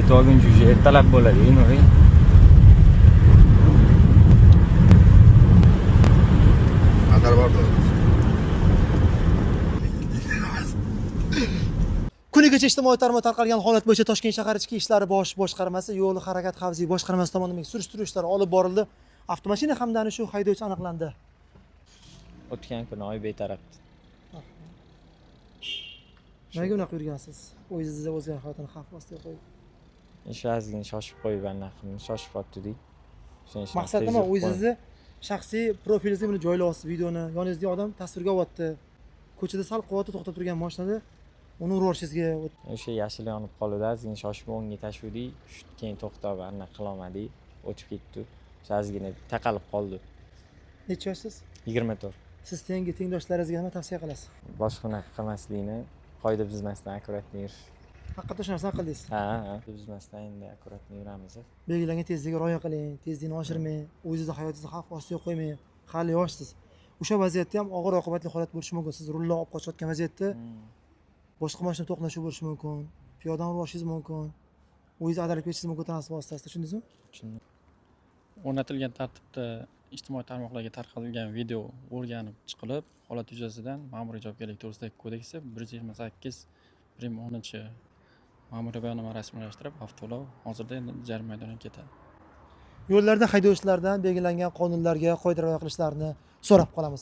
yetib olguncha уже ertalab bo'ladi, Nuri. Qadar bordi. Kuni kecha ijtimoiy tarmoqda tarqalgan holat bo'yicha Toshkent shahar ichki ishlar bosh boshqarmasi yo'l harakat xavfsizligi boshqarmasi tomonidan surishtiruv ishlari olib borildi. Avtomashina hamda shu haydovchi aniqlandi. O'tgan kuni Oybek tarafda. Nega unaqa yurgansiz? O'zingizni o'zga hayotini xavf ostiga qo'yib. Shu ozgina shoshib qo'yib anaqa shoshib qoldik. Shuning uchun Maqsad nima? O'zingizni shaxsiy profilingizga buni joylayapsiz, videoni. Yoningizda odam tasvirga olyapti. Ko'chada sal quvvatli to'xtab turgan mashinada uni urishingizga o'sha yashil yonib qoldi, ozgina shoshib o'ngga tashuvdik, keyin to'xtab anaqa qilolmadik, o'tib ketdi. Ozgina taqalib qoldi. Necha yoshsiz? 24. Siz tengdoshlaringizga nima tavsiya qilasiz? Boshqa unaqa qilmaslikni, qoida buzmasdan akkuratni yurish. Haqiqatda shu narsani qildingiz. Ha, buzmasdan endi akkuratni yuramiz. Belgilangan tezlikka rioya qiling, tezlikni oshirmang, o'zingizni hayotingizni xavf ostiga qo'ymang. Hali yoshsiz. O'sha vaziyatda ham og'ir oqibatli holat bo'lishi mumkin. Siz rulni olib qochayotgan vaziyatda boshqa mashina to'qnashuv bo'lishi mumkin, piyodani urishingiz mumkin, o'zingizni ag'darib ketishingiz mumkin transport vositasida, tushundingizmi? Tushundim. O'rnatilgan tartibda ijtimoiy tarmoqlarga tarqalgan video o'rganib chiqilib, holat yuzasidan ma'muriy javobgarlik to'g'risidagi kodeksi 128 prim 10 ma'muriy bayonnoma rasmiylashtirib, avtoulov hozirda endi jarima maydoniga ketadi. Yo'llarda haydovchilardan belgilangan qonunlarga, qoidalarga rioya qilishlarini so'rab qolamiz.